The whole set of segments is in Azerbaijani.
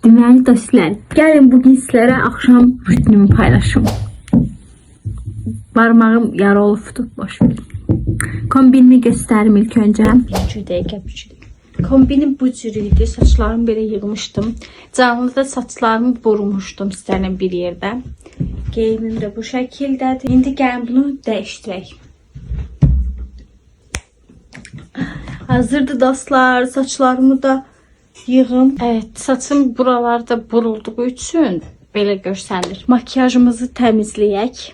Deməli dostlar, gəlin bugün sizlərə axşam rutinimi paylaşım. Barmağım yara olubdu, boş ver. Kombinini göstərim ilk öncə. Bir dəqiqə. Kombinim bu cür idi. Saçlarımı belə yığmışdım. Canlıda saçlarımı burumuşdum istənilən bir yerdə. Geyimim də bu şəkildədir. İndi gəlin bunu dəyişdirək. Hazırdır dostlar. Saçlarımı da yığım. Evet, saçım buralarda burulduğu üçün belə görsənir. Makyajımızı təmizləyək.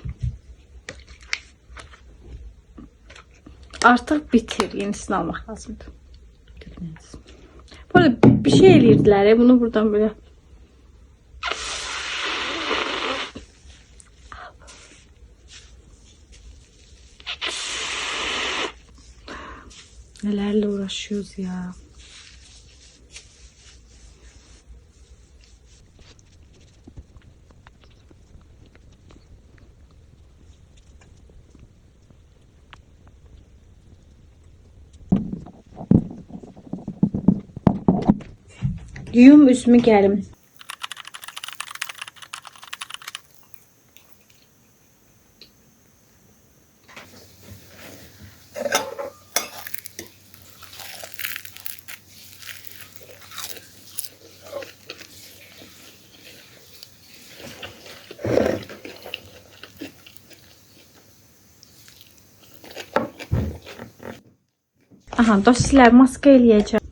Artıq bitir. Yenisini almaq lazımdır. Böyle bir şey eləyirdilər. Bunu buradan böyle. Nelerle uğraşıyoruz ya. Yum üzümü gəlim. Aha, dostlar, maska eləyəcəm.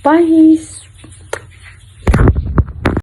Bye.